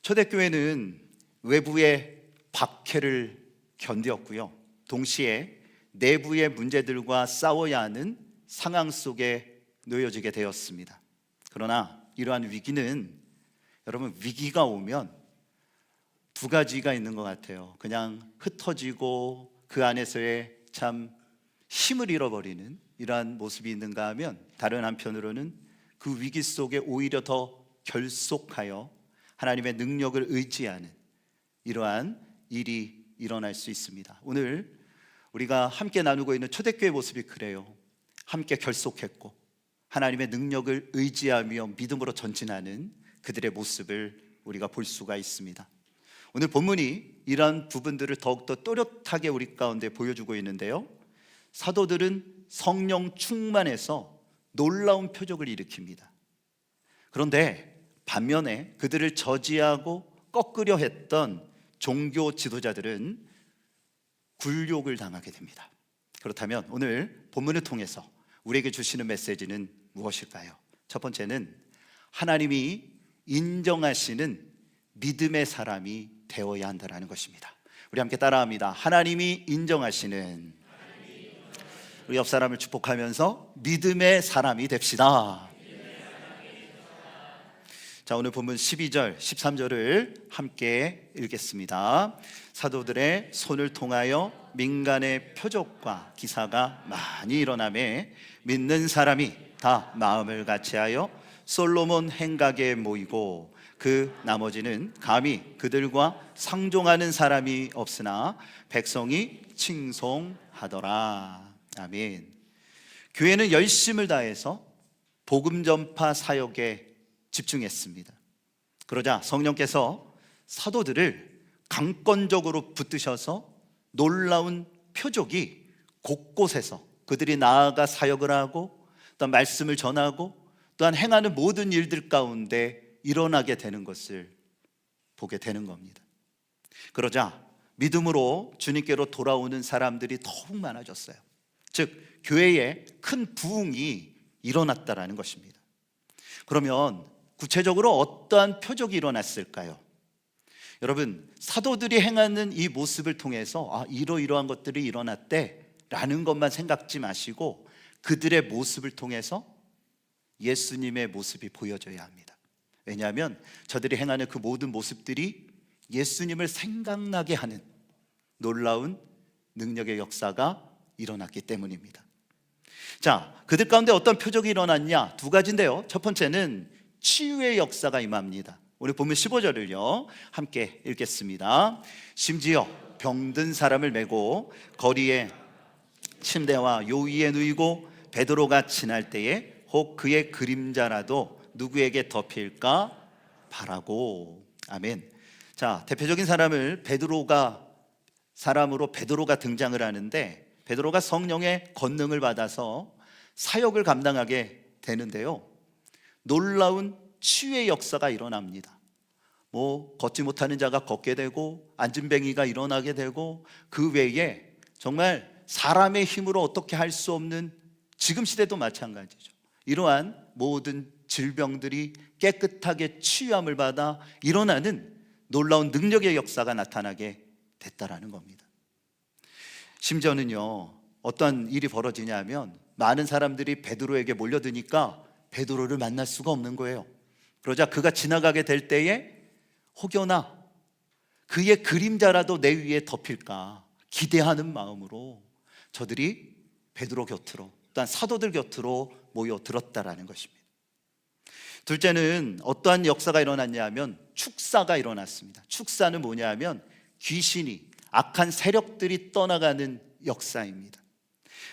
초대교회는 외부의 박해를 견디었고요, 동시에 내부의 문제들과 싸워야 하는 상황 속에 놓여지게 되었습니다. 그러나 이러한 위기는, 여러분, 위기가 오면 두 가지가 있는 것 같아요. 그냥 흩어지고 그 안에서의 참 힘을 잃어버리는 이러한 모습이 있는가 하면, 다른 한편으로는 그 위기 속에 오히려 더 결속하여 하나님의 능력을 의지하는 이러한 일이 일어날 수 있습니다. 오늘 우리가 함께 나누고 있는 초대교회 모습이 그래요. 함께 결속했고 하나님의 능력을 의지하며 믿음으로 전진하는 그들의 모습을 우리가 볼 수가 있습니다. 오늘 본문이 이러한 부분들을 더욱더 또렷하게 우리 가운데 보여주고 있는데요, 사도들은 성령 충만해서 놀라운 표적을 일으킵니다. 그런데 반면에 그들을 저지하고 꺾으려 했던 종교 지도자들은 굴욕을 당하게 됩니다. 그렇다면 오늘 본문을 통해서 우리에게 주시는 메시지는 무엇일까요? 첫 번째는 하나님이 인정하시는 믿음의 사람이 되어야 한다는 것입니다. 우리 함께 따라합니다. 하나님이 인정하시는, 우리 옆 사람을 축복하면서 믿음의 사람이 됩시다. 자, 오늘 본문 12절, 13절을 함께 읽겠습니다. 사도들의 손을 통하여 민간의 표적과 기사가 많이 일어나매 믿는 사람이 다 마음을 같이하여 솔로몬 행각에 모이고, 그 나머지는 감히 그들과 상종하는 사람이 없으나 백성이 칭송하더라. 아멘. 교회는 열심을 다해서 복음 전파 사역에 집중했습니다. 그러자 성령께서 사도들을 강권적으로 붙드셔서 놀라운 표적이 곳곳에서 그들이 나아가 사역을 하고 또 말씀을 전하고 또한 행하는 모든 일들 가운데 일어나게 되는 것을 보게 되는 겁니다. 그러자 믿음으로 주님께로 돌아오는 사람들이 더욱 많아졌어요. 즉 교회에 큰 부흥이 일어났다라는 것입니다. 그러면 구체적으로 어떠한 표적이 일어났을까요? 여러분, 사도들이 행하는 이 모습을 통해서 이러이러한 것들이 일어났대 라는 것만 생각지 마시고 그들의 모습을 통해서 예수님의 모습이 보여져야 합니다. 왜냐하면 저들이 행하는 그 모든 모습들이 예수님을 생각나게 하는 놀라운 능력의 역사가 일어났기 때문입니다. 자, 그들 가운데 어떤 표적이 일어났냐? 두 가지인데요, 첫 번째는 치유의 역사가 임합니다. 우리 본문 15절을요 함께 읽겠습니다. 심지어 병든 사람을 메고 거리에 침대와 요 위에 누이고 베드로가 지날 때에 혹 그의 그림자라도 누구에게 덮일까 바라고. 아멘. 자, 대표적인 사람을 사람으로 베드로가 등장을 하는데, 베드로가 성령의 권능을 받아서 사역을 감당하게 되는데요, 놀라운 치유의 역사가 일어납니다. 걷지 못하는 자가 걷게 되고 앉은뱅이가 일어나게 되고, 그 외에 정말 사람의 힘으로 어떻게 할 수 없는, 지금 시대도 마찬가지죠, 이러한 모든 질병들이 깨끗하게 치유함을 받아 일어나는 놀라운 능력의 역사가 나타나게 됐다라는 겁니다. 심지어는요, 어떤 일이 벌어지냐 하면 많은 사람들이 베드로에게 몰려드니까 베드로를 만날 수가 없는 거예요. 그러자 그가 지나가게 될 때에 혹여나 그의 그림자라도 내 위에 덮일까 기대하는 마음으로 저들이 베드로 곁으로, 또한 사도들 곁으로 모여들었다라는 것입니다. 둘째는 어떠한 역사가 일어났냐 하면 축사가 일어났습니다. 축사는 뭐냐 하면 귀신이, 악한 세력들이 떠나가는 역사입니다.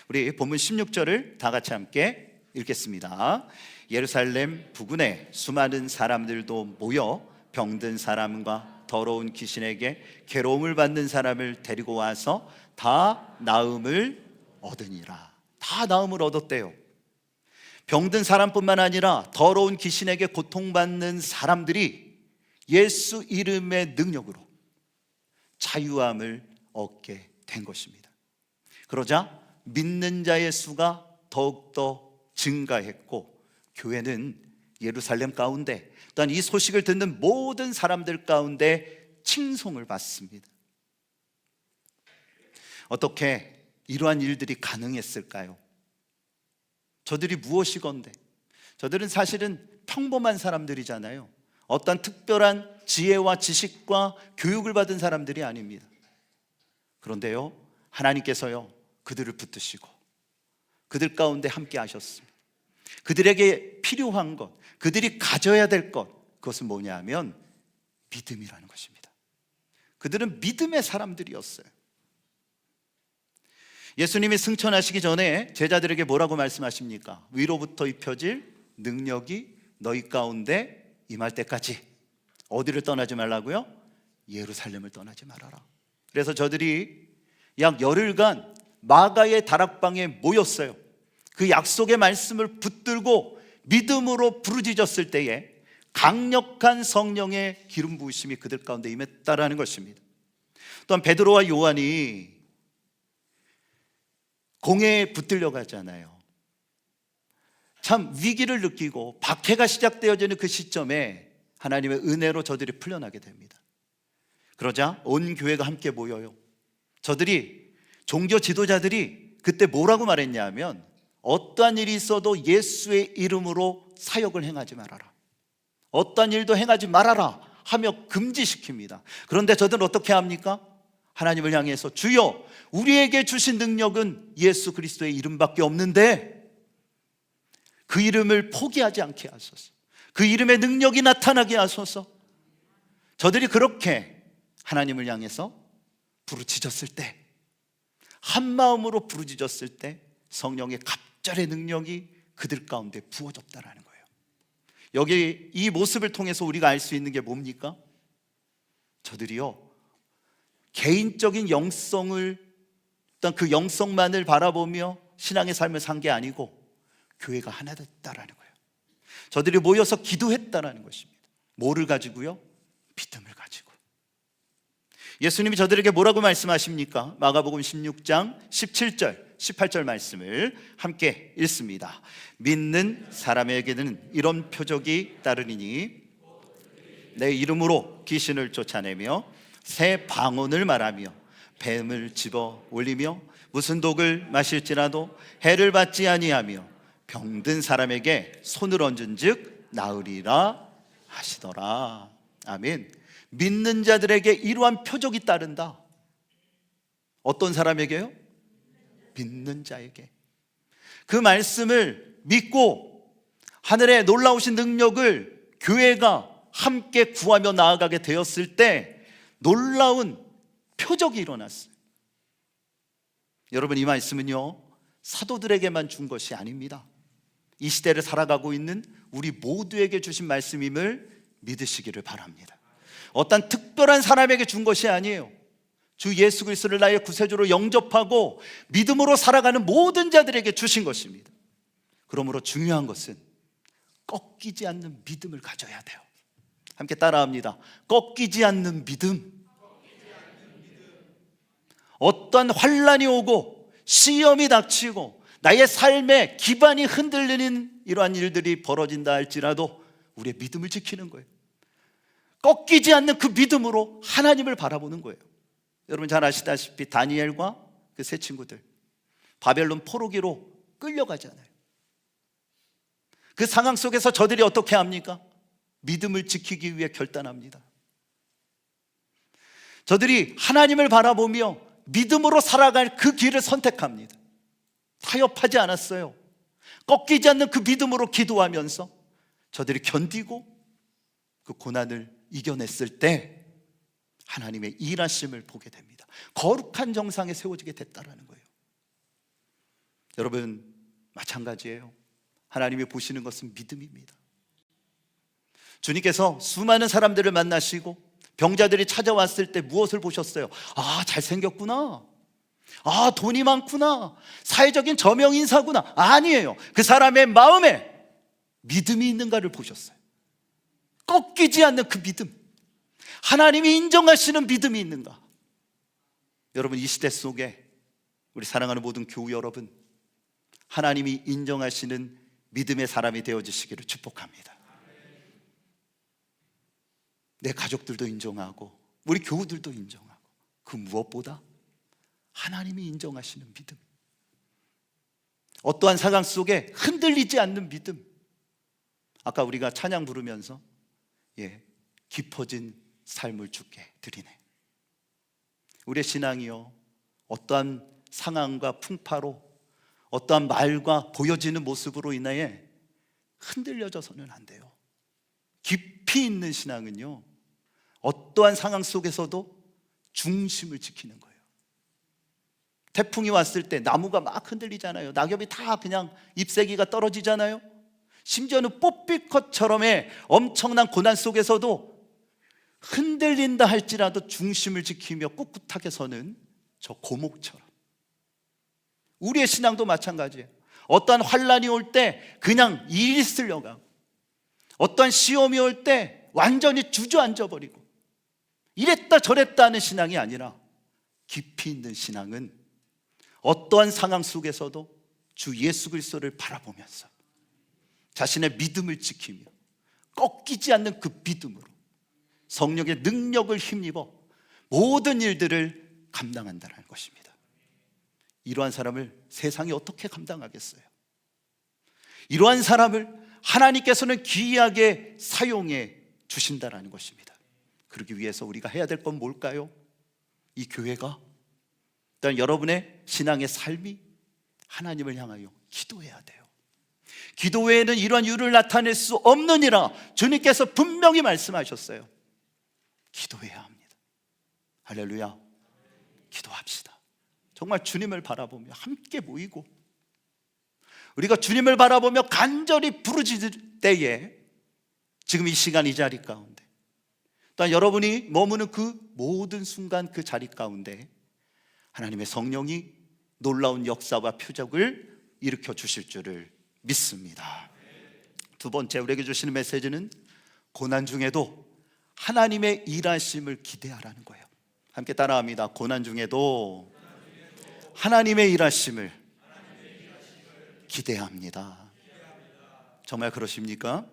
우리 본문 16절을 다 같이 함께 읽겠습니다. 예루살렘 부근에 수많은 사람들도 모여 병든 사람과 더러운 귀신에게 괴로움을 받는 사람을 데리고 와서 다 나음을 얻으니라. 다 나음을 얻었대요. 병든 사람뿐만 아니라 더러운 귀신에게 고통받는 사람들이 예수 이름의 능력으로 자유함을 얻게 된 것입니다. 그러자 믿는 자의 수가 더욱더 증가했고, 교회는 예루살렘 가운데 또한 이 소식을 듣는 모든 사람들 가운데 칭송을 받습니다. 어떻게 이러한 일들이 가능했을까요? 저들이 무엇이건데? 저들은 사실은 평범한 사람들이잖아요. 어떤 특별한 지혜와 지식과 교육을 받은 사람들이 아닙니다. 그런데요, 하나님께서요 그들을 붙드시고 그들 가운데 함께 하셨습니다. 그들에게 필요한 것, 그들이 가져야 될 것, 그것은 뭐냐 하면 믿음이라는 것입니다. 그들은 믿음의 사람들이었어요. 예수님이 승천하시기 전에 제자들에게 뭐라고 말씀하십니까? 위로부터 입혀질 능력이 너희 가운데 임할 때까지 어디를 떠나지 말라고요? 예루살렘을 떠나지 말아라. 그래서 저들이 약 열흘간 마가의 다락방에 모였어요. 그 약속의 말씀을 붙들고 믿음으로 부르짖었을 때에 강력한 성령의 기름 부으심이 그들 가운데 임했다라는 것입니다. 또한 베드로와 요한이 공회에 붙들려 가잖아요. 참 위기를 느끼고 박해가 시작되어지는 그 시점에 하나님의 은혜로 저들이 풀려나게 됩니다. 그러자 온 교회가 함께 모여요. 저들이 종교 지도자들이 그때 뭐라고 말했냐 하면 어떠한 일이 있어도 예수의 이름으로 사역을 행하지 말아라, 어떠한 일도 행하지 말아라 하며 금지시킵니다. 그런데 저들은 어떻게 합니까? 하나님을 향해서 주여 우리에게 주신 능력은 예수 그리스도의 이름밖에 없는데 그 이름을 포기하지 않게 하소서, 그 이름의 능력이 나타나게 하소서. 저들이 그렇게 하나님을 향해서 부르짖었을 때, 한 마음으로 부르짖었을 때 성령의 갑절의 능력이 그들 가운데 부어졌다는 거예요. 여기 이 모습을 통해서 우리가 알 수 있는 게 뭡니까? 저들이요 개인적인 영성을, 일단 그 영성만을 바라보며 신앙의 삶을 산 게 아니고 교회가 하나 됐다라는 거예요. 저들이 모여서 기도했다라는 것입니다. 뭐를 가지고요? 믿음을 가지고. 예수님이 저들에게 뭐라고 말씀하십니까? 마가복음 16장 17절 18절 말씀을 함께 읽습니다. 믿는 사람에게는 이런 표적이 따르리니 내 이름으로 귀신을 쫓아내며 새 방언을 말하며 뱀을 집어 올리며 무슨 독을 마실지라도 해를 받지 아니하며 병든 사람에게 손을 얹은 즉 나으리라 하시더라. 아멘. 믿는 자들에게 이러한 표적이 따른다. 어떤 사람에게요? 믿는 자에게. 그 말씀을 믿고 하늘의 놀라우신 능력을 교회가 함께 구하며 나아가게 되었을 때 놀라운 표적이 일어났어요. 여러분, 이 말씀은요 사도들에게만 준 것이 아닙니다. 이 시대를 살아가고 있는 우리 모두에게 주신 말씀임을 믿으시기를 바랍니다. 어떤 특별한 사람에게 준 것이 아니에요. 주 예수 그리스도를 나의 구세주로 영접하고 믿음으로 살아가는 모든 자들에게 주신 것입니다. 그러므로 중요한 것은 꺾이지 않는 믿음을 가져야 돼요. 함께 따라합니다. 꺾이지 않는 믿음. 어떤 환난이 오고 시험이 닥치고 나의 삶의 기반이 흔들리는 이러한 일들이 벌어진다 할지라도 우리의 믿음을 지키는 거예요. 꺾이지 않는 그 믿음으로 하나님을 바라보는 거예요. 여러분 잘 아시다시피 다니엘과 그 세 친구들 바벨론 포로기로 끌려가잖아요. 그 상황 속에서 저들이 어떻게 합니까? 믿음을 지키기 위해 결단합니다. 저들이 하나님을 바라보며 믿음으로 살아갈 그 길을 선택합니다. 타협하지 않았어요. 꺾이지 않는 그 믿음으로 기도하면서 저들이 견디고 그 고난을 이겨냈을 때 하나님의 일하심을 보게 됩니다. 거룩한 정상에 세워지게 됐다라는 거예요. 여러분 마찬가지예요. 하나님이 보시는 것은 믿음입니다. 주님께서 수많은 사람들을 만나시고 병자들이 찾아왔을 때 무엇을 보셨어요? 아, 잘생겼구나. 아, 돈이 많구나. 사회적인 저명 인사구나. 아니에요. 그 사람의 마음에 믿음이 있는가를 보셨어요. 꺾이지 않는 그 믿음, 하나님이 인정하시는 믿음이 있는가. 여러분 이 시대 속에 우리 사랑하는 모든 교우 여러분, 하나님이 인정하시는 믿음의 사람이 되어주시기를 축복합니다. 내 가족들도 인정하고 우리 교우들도 인정하고 그 무엇보다 하나님이 인정하시는 믿음, 어떠한 상황 속에 흔들리지 않는 믿음. 아까 우리가 찬양 부르면서 깊어진 삶을 주께 드리네. 우리의 신앙이요, 어떠한 상황과 풍파로, 어떠한 말과 보여지는 모습으로 인하여 흔들려져서는 안 돼요. 깊이 있는 신앙은요, 어떠한 상황 속에서도 중심을 지키는 거예요. 태풍이 왔을 때 나무가 막 흔들리잖아요. 낙엽이 다 그냥 잎새기가 떨어지잖아요. 심지어는 뽀삐컷처럼의 엄청난 고난 속에서도 흔들린다 할지라도 중심을 지키며 꿋꿋하게 서는 저 고목처럼, 우리의 신앙도 마찬가지예요. 어떠한 환난이 올 때 그냥 일이 쓸려가고, 어떠한 시험이 올 때 완전히 주저앉아 버리고, 이랬다 저랬다 하는 신앙이 아니라 깊이 있는 신앙은 어떠한 상황 속에서도 주 예수 그리스도를 바라보면서 자신의 믿음을 지키며 꺾이지 않는 그 믿음으로 성령의 능력을 힘입어 모든 일들을 감당한다는 것입니다. 이러한 사람을 세상이 어떻게 감당하겠어요? 이러한 사람을 하나님께서는 귀하게 사용해 주신다는 것입니다. 그러기 위해서 우리가 해야 될 건 뭘까요? 이 교회가, 일단 여러분의 신앙의 삶이 하나님을 향하여 기도해야 돼요. 기도 외에는 이러한 이유를 나타낼 수 없느니라 주님께서 분명히 말씀하셨어요. 기도해야 합니다. 할렐루야. 기도합시다. 정말 주님을 바라보며 함께 모이고, 우리가 주님을 바라보며 간절히 부르짖을 때에 지금 이 시간 이 자리 가운데, 또한 여러분이 머무는 그 모든 순간 그 자리 가운데 하나님의 성령이 놀라운 역사와 표적을 일으켜 주실 줄을 믿습니다. 두 번째 우리에게 주시는 메시지는 고난 중에도 하나님의 일하심을 기대하라는 거예요. 함께 따라합니다. 고난 중에도 하나님의 일하심을 기대합니다. 정말 그러십니까?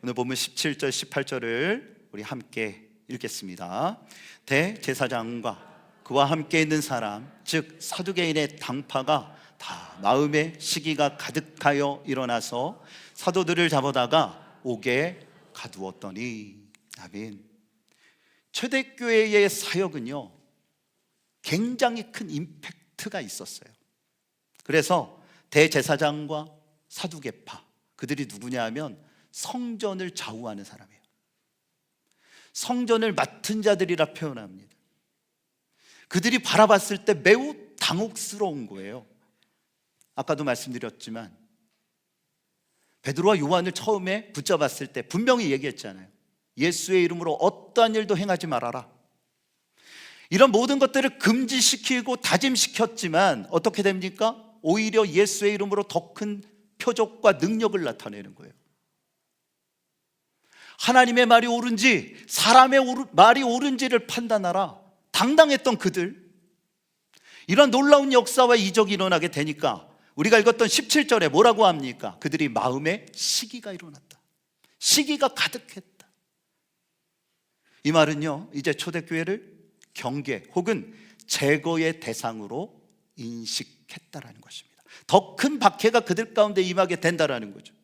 오늘 보면 17절 18절을 우리 함께 읽겠습니다. 대제사장과 그와 함께 있는 사람, 즉 사두개인의 당파가 다 마음에 시기가 가득하여 일어나서 사도들을 잡아다가 옥에 가두었더니. 아멘. 초대교회의 사역은요, 굉장히 큰 임팩트가 있었어요. 그래서 대제사장과 사두개파, 그들이 누구냐 하면 성전을 좌우하는 사람이에요. 성전을 맡은 자들이라 표현합니다. 그들이 바라봤을 때 매우 당혹스러운 거예요. 아까도 말씀드렸지만 베드로와 요한을 처음에 붙잡았을 때 분명히 얘기했잖아요. 예수의 이름으로 어떠한 일도 행하지 말아라. 이런 모든 것들을 금지시키고 다짐시켰지만 어떻게 됩니까? 오히려 예수의 이름으로 더 큰 표적과 능력을 나타내는 거예요. 하나님의 말이 옳은지 사람의 말이 옳은지를 판단하라. 당당했던 그들, 이런 놀라운 역사와 이적이 일어나게 되니까 우리가 읽었던 17절에 뭐라고 합니까? 그들이 마음에 시기가 일어났다. 시기가 가득했다. 이 말은요, 이제 초대교회를 경계 혹은 제거의 대상으로 인식했다라는 것입니다. 더 큰 박해가 그들 가운데 임하게 된다라는 거죠.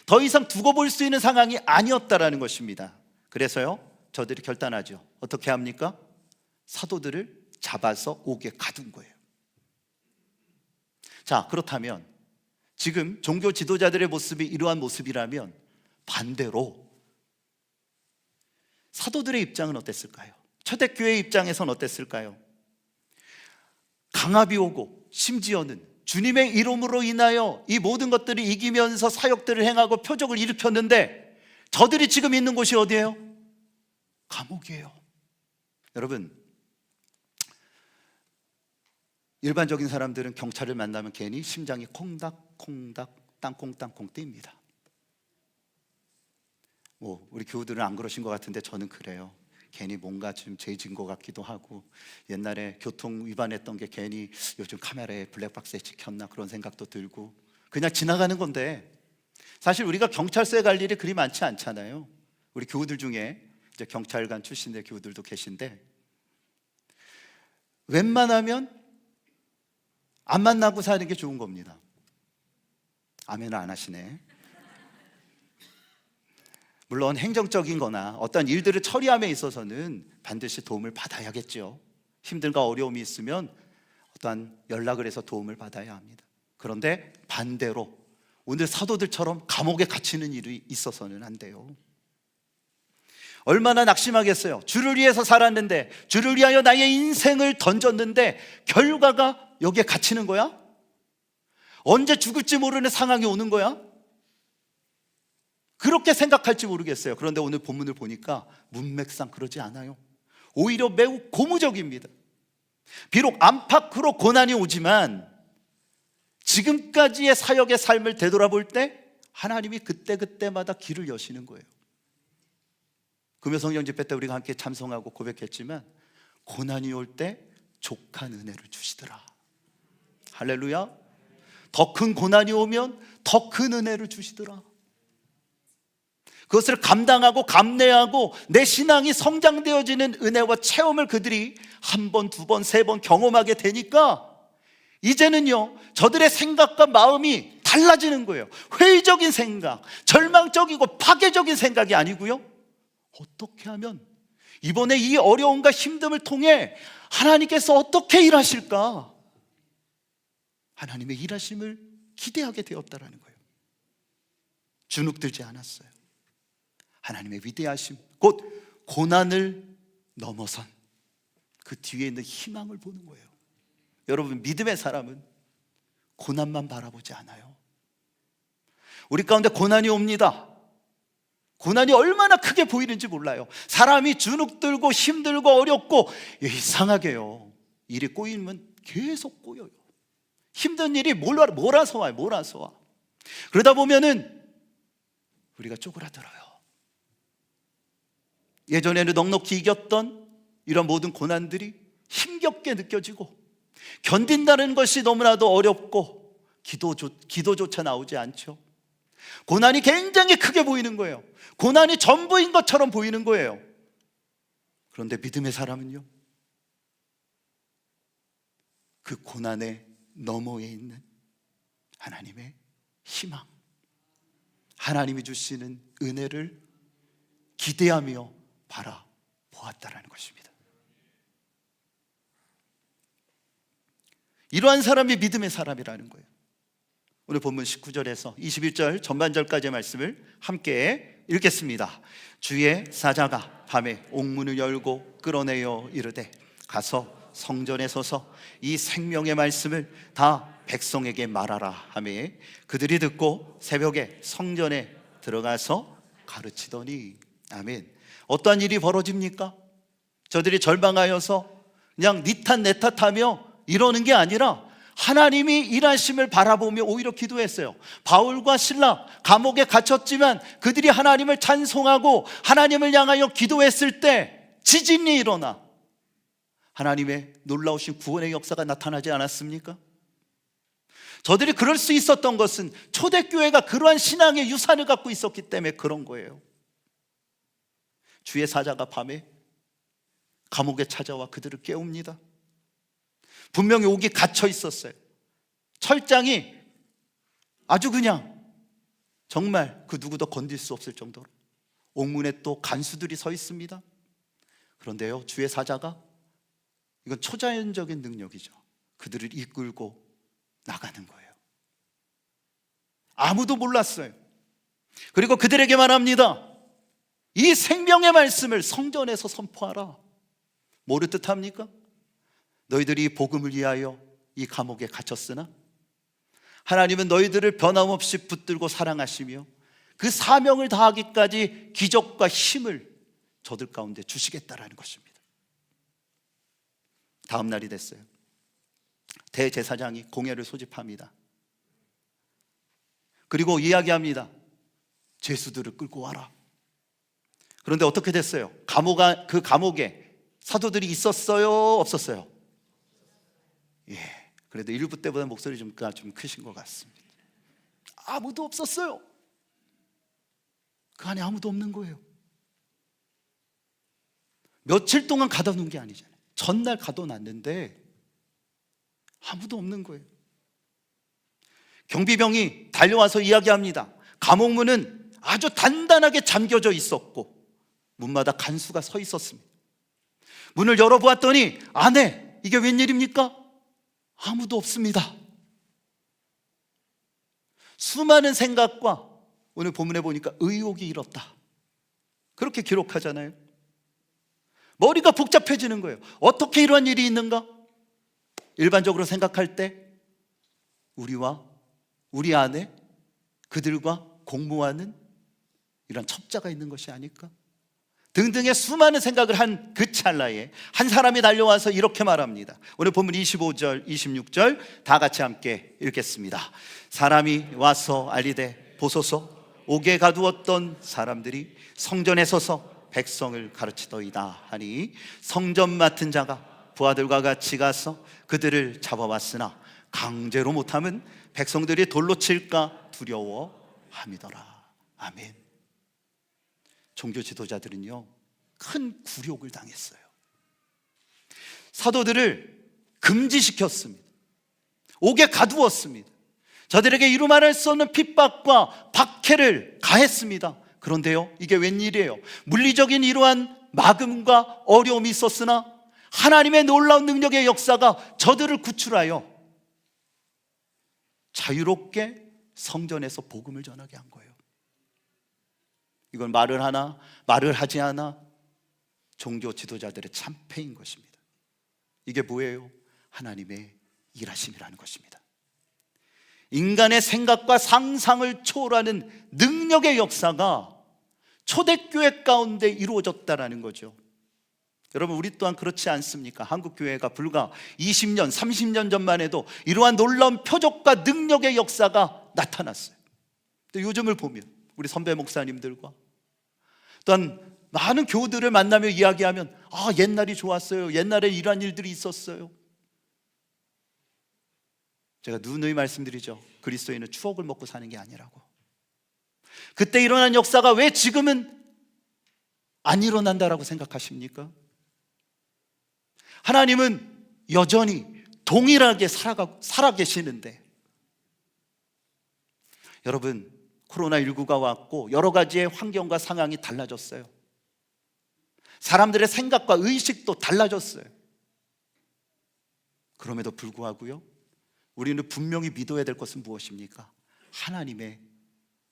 더 이상 두고 볼 수 있는 상황이 아니었다라는 것입니다. 그래서요, 저들이 결단하죠. 어떻게 합니까? 사도들을 잡아서 옥에 가둔 거예요. 자, 그렇다면 지금 종교 지도자들의 모습이 이러한 모습이라면 반대로 사도들의 입장은 어땠을까요? 초대교회의 입장에선 어땠을까요? 강압이 오고 심지어는 주님의 이름으로 인하여 이 모든 것들이 이기면서 사역들을 행하고 표적을 일으켰는데 저들이 지금 있는 곳이 어디예요? 감옥이에요. 여러분, 일반적인 사람들은 경찰을 만나면 괜히 심장이 콩닥콩닥 땅콩땅콩 뜁니다. 우리 교우들은 안 그러신 것 같은데 저는 그래요. 괜히 뭔가 좀 죄진 것 같기도 하고, 옛날에 교통 위반했던 게 괜히 요즘 카메라에 블랙박스에 찍혔나 그런 생각도 들고, 그냥 지나가는 건데 사실 우리가 경찰서에 갈 일이 그리 많지 않잖아요. 우리 교우들 중에 이제 경찰관 출신의 교우들도 계신데, 웬만하면 안 만나고 사는 게 좋은 겁니다. 아멘을 안 하시네. 물론 행정적인 거나 어떤 일들을 처리함에 있어서는 반드시 도움을 받아야겠죠. 힘듦과 어려움이 있으면 어떠한 연락을 해서 도움을 받아야 합니다. 그런데 반대로 오늘 사도들처럼 감옥에 갇히는 일이 있어서는 안 돼요. 얼마나 낙심하겠어요. 주를 위해서 살았는데, 주를 위하여 나의 인생을 던졌는데 결과가 여기에 갇히는 거야? 언제 죽을지 모르는 상황이 오는 거야? 그렇게 생각할지 모르겠어요. 그런데 오늘 본문을 보니까 문맥상 그러지 않아요. 오히려 매우 고무적입니다. 비록 안팎으로 고난이 오지만 지금까지의 사역의 삶을 되돌아볼 때 하나님이 그때그때마다 길을 여시는 거예요. 금요성령 집회 때 우리가 함께 참송하고 고백했지만, 고난이 올 때 족한 은혜를 주시더라. 할렐루야. 더 큰 고난이 오면 더 큰 은혜를 주시더라. 그것을 감당하고 감내하고 내 신앙이 성장되어지는 은혜와 체험을 그들이 한 번, 두 번, 세 번 경험하게 되니까 이제는요, 저들의 생각과 마음이 달라지는 거예요. 회의적인 생각, 절망적이고 파괴적인 생각이 아니고요, 어떻게 하면 이번에 이 어려움과 힘듦을 통해 하나님께서 어떻게 일하실까, 하나님의 일하심을 기대하게 되었다라는 거예요. 주눅들지 않았어요. 하나님의 위대하심, 곧 고난을 넘어선 그 뒤에 있는 희망을 보는 거예요. 여러분, 믿음의 사람은 고난만 바라보지 않아요. 우리 가운데 고난이 옵니다. 고난이 얼마나 크게 보이는지 몰라요. 사람이 주눅들고 힘들고 어렵고, 이상하게요, 일이 꼬이면 계속 꼬여요. 힘든 일이 몰아서 와요. 몰아서 와. 그러다 보면은 우리가 쪼그라들어요. 예전에는 넉넉히 이겼던 이런 모든 고난들이 힘겹게 느껴지고, 견딘다는 것이 너무나도 어렵고 기도조차 나오지 않죠. 고난이 굉장히 크게 보이는 거예요. 고난이 전부인 것처럼 보이는 거예요. 그런데 믿음의 사람은요, 그 고난의 너머에 있는 하나님의 희망, 하나님이 주시는 은혜를 기대하며 바라보았다라는 것입니다. 이러한 사람이 믿음의 사람이라는 거예요. 오늘 본문 19절에서 21절 전반절까지의 말씀을 함께 읽겠습니다. 주의 사자가 밤에 옥문을 열고 끌어내어 이르되, 가서 성전에 서서 이 생명의 말씀을 다 백성에게 말하라 하매, 그들이 듣고 새벽에 성전에 들어가서 가르치더니. 아멘. 어떠한 일이 벌어집니까? 저들이 절망하여서 그냥 니 탓 내 탓하며 이러는 게 아니라 하나님이 일하심을 바라보며 오히려 기도했어요. 바울과 실라 감옥에 갇혔지만 그들이 하나님을 찬송하고 하나님을 향하여 기도했을 때 지진이 일어나 하나님의 놀라우신 구원의 역사가 나타나지 않았습니까? 저들이 그럴 수 있었던 것은 초대교회가 그러한 신앙의 유산을 갖고 있었기 때문에 그런 거예요. 주의 사자가 밤에 감옥에 찾아와 그들을 깨웁니다. 분명히 옥이 갇혀 있었어요. 철장이 아주 그냥 정말 그 누구도 건들 수 없을 정도로 옥문에 또 간수들이 서 있습니다. 그런데요, 주의 사자가, 이건 초자연적인 능력이죠, 그들을 이끌고 나가는 거예요. 아무도 몰랐어요. 그리고 그들에게 말합니다. 이 생명의 말씀을 성전에서 선포하라. 뭐를 뜻합니까? 너희들이 복음을 위하여 이 감옥에 갇혔으나 하나님은 너희들을 변함없이 붙들고 사랑하시며 그 사명을 다하기까지 기적과 힘을 저들 가운데 주시겠다라는 것입니다. 다음 날이 됐어요. 대제사장이 공회를 소집합니다. 그리고 이야기합니다. 죄수들을 끌고 와라. 그런데 어떻게 됐어요? 그 감옥에 사도들이 있었어요? 없었어요? 예, 그래도 일부 때보다 목소리 좀 크신 것 같습니다. 아무도 없었어요. 그 안에 아무도 없는 거예요. 며칠 동안 가둬놓은 게 아니잖아요. 전날 가둬놨는데 아무도 없는 거예요. 경비병이 달려와서 이야기합니다. 감옥 문은 아주 단단하게 잠겨져 있었고 문마다 간수가 서 있었습니다. 문을 열어보았더니 안에 이게 웬일입니까? 아무도 없습니다. 수많은 생각과 오늘 본문에 보니까 의혹이 일었다, 그렇게 기록하잖아요. 머리가 복잡해지는 거예요. 어떻게 이러한 일이 있는가? 일반적으로 생각할 때 우리와 우리 안에 그들과 공모하는 이런 첩자가 있는 것이 아닐까? 등등의 수많은 생각을 한 그 찰나에 한 사람이 달려와서 이렇게 말합니다. 오늘 본문 25절, 26절 다 같이 함께 읽겠습니다. 사람이 와서 알리되 보소서, 옥에 가두었던 사람들이 성전에 서서 백성을 가르치더이다 하니 성전 맡은 자가 부하들과 같이 가서 그들을 잡아왔으나 강제로 못함은 백성들이 돌로 칠까 두려워함이더라. 아멘. 종교 지도자들은요, 큰 굴욕을 당했어요. 사도들을 금지시켰습니다. 옥에 가두었습니다. 저들에게 이루 말할 수 없는 핍박과 박해를 가했습니다. 그런데요, 이게 웬일이에요? 물리적인 이러한 막음과 어려움이 있었으나 하나님의 놀라운 능력의 역사가 저들을 구출하여 자유롭게 성전에서 복음을 전하게 한 거예요. 이건 말을 하나 말을 하지 않아 종교 지도자들의 참패인 것입니다. 이게 뭐예요? 하나님의 일하심이라는 것입니다. 인간의 생각과 상상을 초월하는 능력의 역사가 초대교회 가운데 이루어졌다는 거죠. 여러분, 우리 또한 그렇지 않습니까? 한국교회가 불과 20년, 30년 전만 해도 이러한 놀라운 표적과 능력의 역사가 나타났어요. 근데 요즘을 보면 우리 선배 목사님들과 또한 많은 교우들을 만나며 이야기하면 옛날이 좋았어요, 옛날에 이러한 일들이 있었어요. 제가 누누이 말씀드리죠. 그리스도인은 추억을 먹고 사는 게 아니라고. 그때 일어난 역사가 왜 지금은 안 일어난다라고 생각하십니까? 하나님은 여전히 동일하게 살아 계시는데, 여러분, 코로나19가 왔고 여러 가지의 환경과 상황이 달라졌어요. 사람들의 생각과 의식도 달라졌어요. 그럼에도 불구하고요, 우리는 분명히 믿어야 될 것은 무엇입니까? 하나님의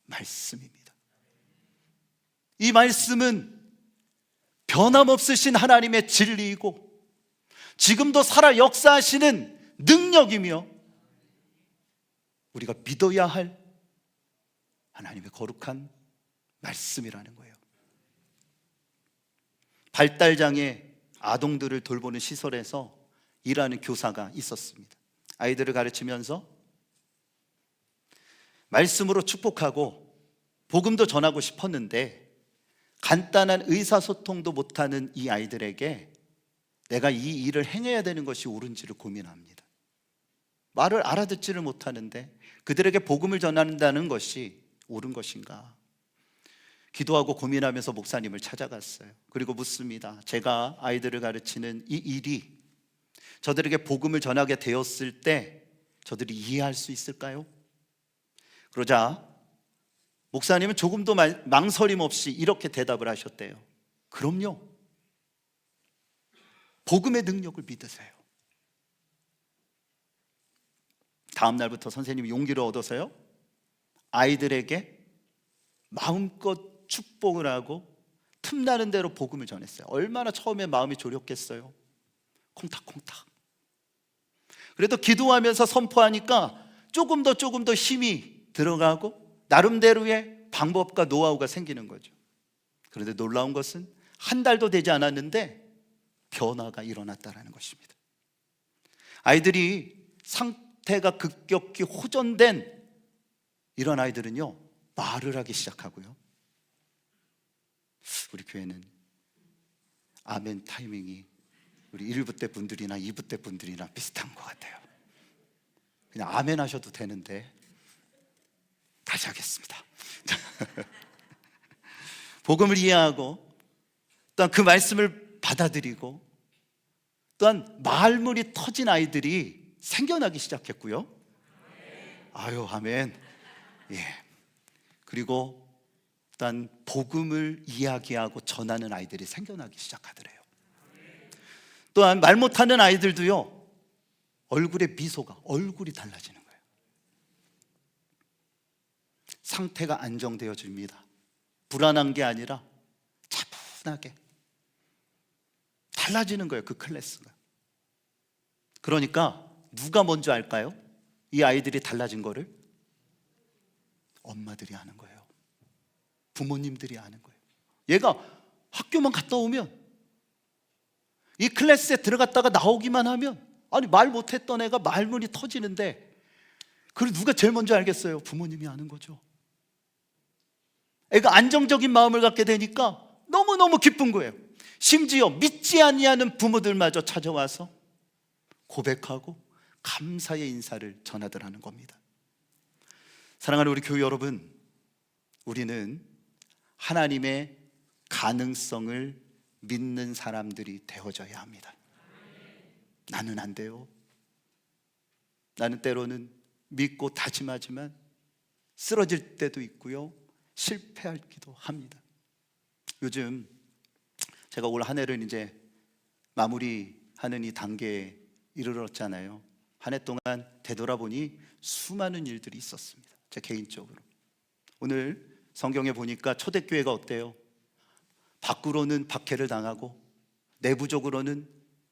말씀입니다. 이 말씀은 변함없으신 하나님의 진리이고 지금도 살아 역사하시는 능력이며 우리가 믿어야 할 하나님의 거룩한 말씀이라는 거예요. 발달장애 아동들을 돌보는 시설에서 일하는 교사가 있었습니다. 아이들을 가르치면서 말씀으로 축복하고 복음도 전하고 싶었는데 간단한 의사소통도 못하는 이 아이들에게 내가 이 일을 행해야 되는 것이 옳은지를 고민합니다. 말을 알아듣지를 못하는데 그들에게 복음을 전한다는 것이 옳은 것인가? 기도하고 고민하면서 목사님을 찾아갔어요. 그리고 묻습니다. 제가 아이들을 가르치는 이 일이 저들에게 복음을 전하게 되었을 때 저들이 이해할 수 있을까요? 그러자 목사님은 조금도 망설임 없이 이렇게 대답을 하셨대요. 그럼요. 복음의 능력을 믿으세요. 다음 날부터 선생님이 용기를 얻어서요, 아이들에게 마음껏 축복을 하고 틈나는 대로 복음을 전했어요. 얼마나 처음에 마음이 졸였겠어요. 콩닥콩닥. 그래도 기도하면서 선포하니까 조금 더 힘이 들어가고 나름대로의 방법과 노하우가 생기는 거죠. 그런데 놀라운 것은 한 달도 되지 않았는데 변화가 일어났다는 것입니다. 아이들이 상태가 급격히 호전된 이런 아이들은요, 말을 하기 시작하고요. 우리 교회는 아멘 타이밍이 우리 1부 때 분들이나 2부 때 분들이나 비슷한 것 같아요. 그냥 아멘 하셔도 되는데 다시 하겠습니다. 복음을 이해하고 또한 그 말씀을 받아들이고, 또한 말문이 터진 아이들이 생겨나기 시작했고요. 아유, 아멘. 예. 그리고 또한 복음을 이야기하고 전하는 아이들이 생겨나기 시작하더래요. 또한 말 못하는 아이들도요, 얼굴에 미소가, 얼굴이 달라지는 거예요. 상태가 안정되어집니다. 불안한 게 아니라 차분하게 달라지는 거예요, 그 클래스가. 그러니까 누가 먼저 알까요? 이 아이들이 달라진 거를 엄마들이 아는 거예요. 부모님들이 아는 거예요. 얘가 학교만 갔다 오면, 이 클래스에 들어갔다가 나오기만 하면, 아니 말 못했던 애가 말문이 터지는데, 그걸 누가 제일 먼저 알겠어요? 부모님이 아는 거죠. 애가 안정적인 마음을 갖게 되니까 너무너무 기쁜 거예요. 심지어 믿지 아니하는 부모들마저 찾아와서 고백하고 감사의 인사를 전하더라는 겁니다. 사랑하는 우리 교회 여러분, 우리는 하나님의 가능성을 믿는 사람들이 되어져야 합니다. 나는 안 돼요. 나는 때로는 믿고 다짐하지만 쓰러질 때도 있고요, 실패하기도 합니다. 요즘 제가 올 한 해를 이제 마무리하는 이 단계에 이르렀잖아요. 한 해 동안 되돌아보니 수많은 일들이 있었습니다. 제 개인적으로. 오늘 성경에 보니까 초대교회가 어때요? 밖으로는 박해를 당하고 내부적으로는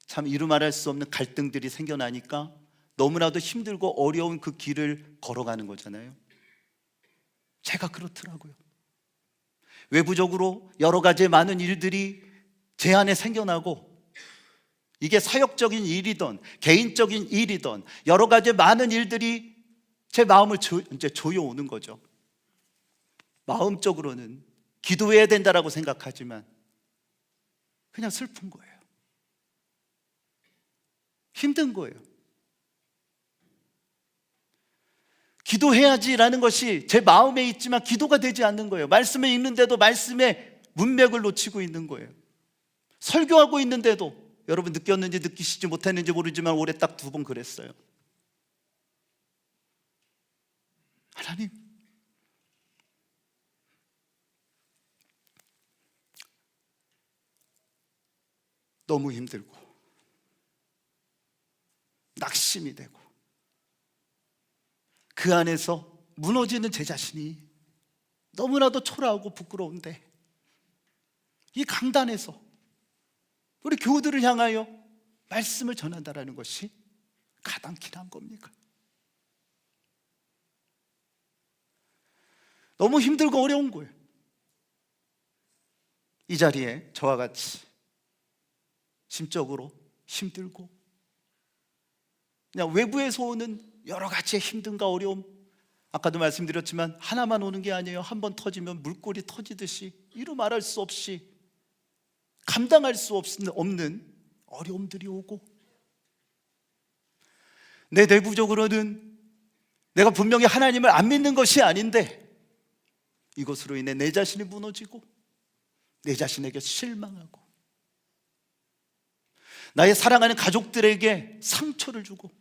참 이루 말할 수 없는 갈등들이 생겨나니까 너무나도 힘들고 어려운 그 길을 걸어가는 거잖아요. 제가 그렇더라고요. 외부적으로 여러 가지 많은 일들이 제 안에 생겨나고, 이게 사역적인 일이든 개인적인 일이든 여러 가지 많은 일들이 제 마음을 이제 조여오는 거죠. 마음적으로는 기도해야 된다라고 생각하지만 그냥 슬픈 거예요. 힘든 거예요. 기도해야지라는 것이 제 마음에 있지만 기도가 되지 않는 거예요. 말씀을 읽는데도 말씀의 문맥을 놓치고 있는 거예요. 설교하고 있는데도, 여러분 느꼈는지 느끼시지 못했는지 모르지만 올해 딱 2번 그랬어요. 하나님, 너무 힘들고 낙심이 되고 그 안에서 무너지는 제 자신이 너무나도 초라하고 부끄러운데, 이 강단에서 우리 교우들을 향하여 말씀을 전한다라는 것이 가당키나 한 겁니까? 너무 힘들고 어려운 거예요. 이 자리에 저와 같이 심적으로 힘들고 그냥 외부에서 오는 여러 가지의 힘듦과 어려움, 아까도 말씀드렸지만 하나만 오는 게 아니에요. 한 번 터지면 물꼬리 터지듯이 이루 말할 수 없이 감당할 수 없는 어려움들이 오고, 내 내부적으로는 내가 분명히 하나님을 안 믿는 것이 아닌데 이것으로 인해 내 자신이 무너지고 내 자신에게 실망하고 나의 사랑하는 가족들에게 상처를 주고,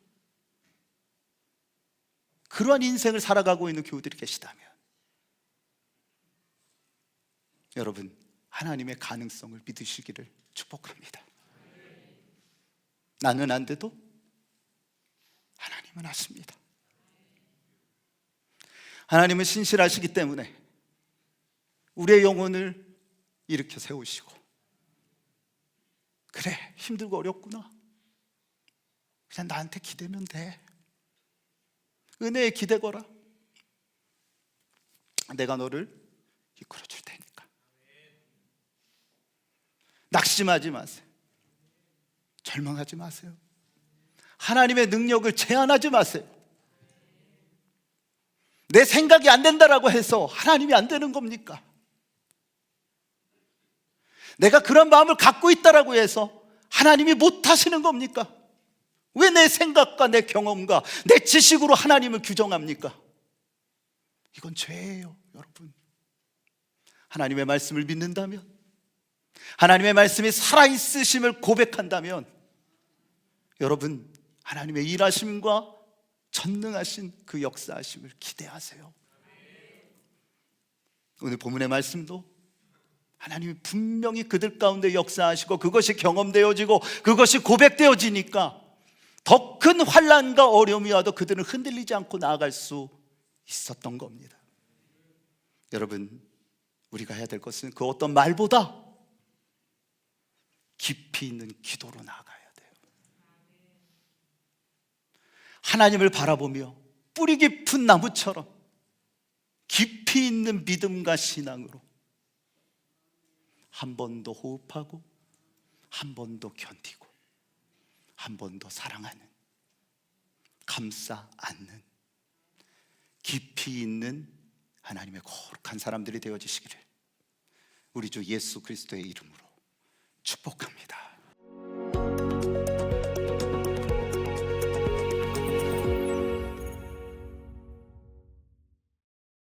그러한 인생을 살아가고 있는 교우들이 계시다면 여러분, 하나님의 가능성을 믿으시기를 축복합니다. 나는 안 돼도 하나님은 하십니다. 하나님은 신실하시기 때문에 우리의 영혼을 일으켜 세우시고, 그래 힘들고 어렵구나, 그냥 나한테 기대면 돼, 은혜에 기대거라, 내가 너를 이끌어 줄 테니까. 낙심하지 마세요. 절망하지 마세요. 하나님의 능력을 제한하지 마세요. 내 생각이 안 된다라고 해서 하나님이 안 되는 겁니까? 내가 그런 마음을 갖고 있다라고 해서 하나님이 못 하시는 겁니까? 왜 내 생각과 내 경험과 내 지식으로 하나님을 규정합니까? 이건 죄예요, 여러분. 하나님의 말씀을 믿는다면, 하나님의 말씀이 살아있으심을 고백한다면 여러분, 하나님의 일하심과 전능하신 그 역사하심을 기대하세요. 오늘 본문의 말씀도 하나님이 분명히 그들 가운데 역사하시고 그것이 경험되어지고 그것이 고백되어지니까 더 큰 환난과 어려움이 와도 그들은 흔들리지 않고 나아갈 수 있었던 겁니다. 여러분, 우리가 해야 될 것은 그 어떤 말보다 깊이 있는 기도로 나아가야 돼요. 하나님을 바라보며 뿌리 깊은 나무처럼 깊이 있는 믿음과 신앙으로 한 번 더 호흡하고 한 번 더 견디고 한 번 더 사랑하는, 감싸 안는 깊이 있는 하나님의 거룩한 사람들이 되어지시기를 우리 주 예수 그리스도의 이름으로 축복합니다.